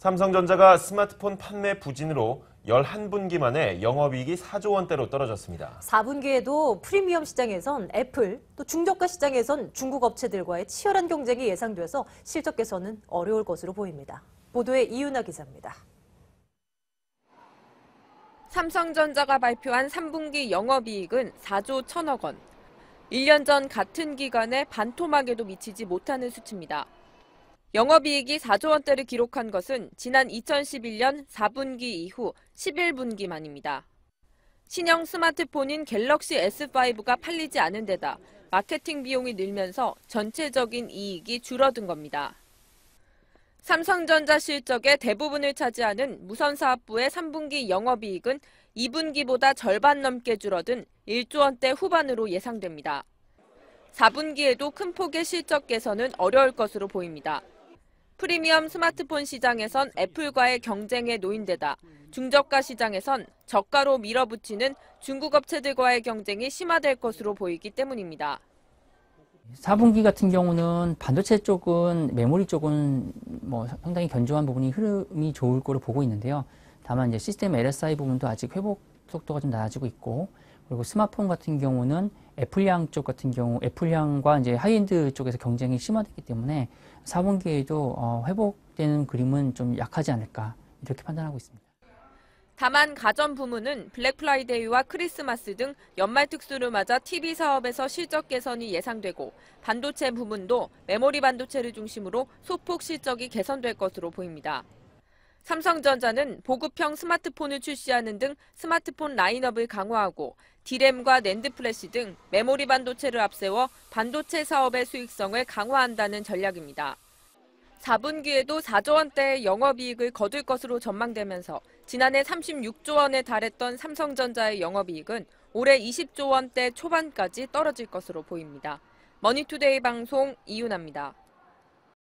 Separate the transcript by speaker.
Speaker 1: 삼성전자가 스마트폰 판매 부진으로 11분기 만에 영업이익이 4조 원대로 떨어졌습니다.
Speaker 2: 4분기에도 프리미엄 시장에선 애플, 또 중저가 시장에선 중국 업체들과의 치열한 경쟁이 예상돼서 실적 개선은 어려울 것으로 보입니다. 보도에 이윤아 기자입니다.
Speaker 3: 삼성전자가 발표한 3분기 영업이익은 4조 1천억 원. 1년 전 같은 기간에 반토막에도 미치지 못하는 수치입니다. 영업이익이 4조 원대를 기록한 것은 지난 2011년 4분기 이후 11분기 만입니다. 신형 스마트폰인 갤럭시 S5가 팔리지 않은 데다 마케팅 비용이 늘면서 전체적인 이익이 줄어든 겁니다. 삼성전자 실적의 대부분을 차지하는 무선사업부의 3분기 영업이익은 2분기보다 절반 넘게 줄어든 1조 원대 후반으로 예상됩니다. 4분기에도 큰 폭의 실적 개선은 어려울 것으로 보입니다. 프리미엄 스마트폰 시장에선 애플과의 경쟁에 놓인 데다 중저가 시장에선 저가로 밀어붙이는 중국 업체들과의 경쟁이 심화될 것으로 보이기 때문입니다.
Speaker 4: 4분기 같은 경우는 반도체 쪽은 메모리 쪽은 상당히 견조한 부분이 흐름이 좋을 거로 보고 있는데요. 다만 이제 시스템 LSI 부분도 아직 회복 속도가 좀 낮아지고 있고, 그리고 스마트폰 같은 경우는 애플향 쪽 같은 경우 애플향과 이제 하이엔드 쪽에서 경쟁이 심화됐기 때문에 4분기에도 회복되는 그림은 좀 약하지 않을까 이렇게 판단하고 있습니다.
Speaker 3: 다만 가전 부문은 블랙 프라이데이와 크리스마스 등 연말 특수를 맞아 TV 사업에서 실적 개선이 예상되고 반도체 부문도 메모리 반도체를 중심으로 소폭 실적이 개선될 것으로 보입니다. 삼성전자는 보급형 스마트폰을 출시하는 등 스마트폰 라인업을 강화하고 D램과 낸드 플래시 등 메모리 반도체를 앞세워 반도체 사업의 수익성을 강화한다는 전략입니다. 4분기에도 4조 원대의 영업이익을 거둘 것으로 전망되면서 지난해 36조 원에 달했던 삼성전자의 영업이익은 올해 20조 원대 초반까지 떨어질 것으로 보입니다. 머니투데이 방송 이윤아입니다.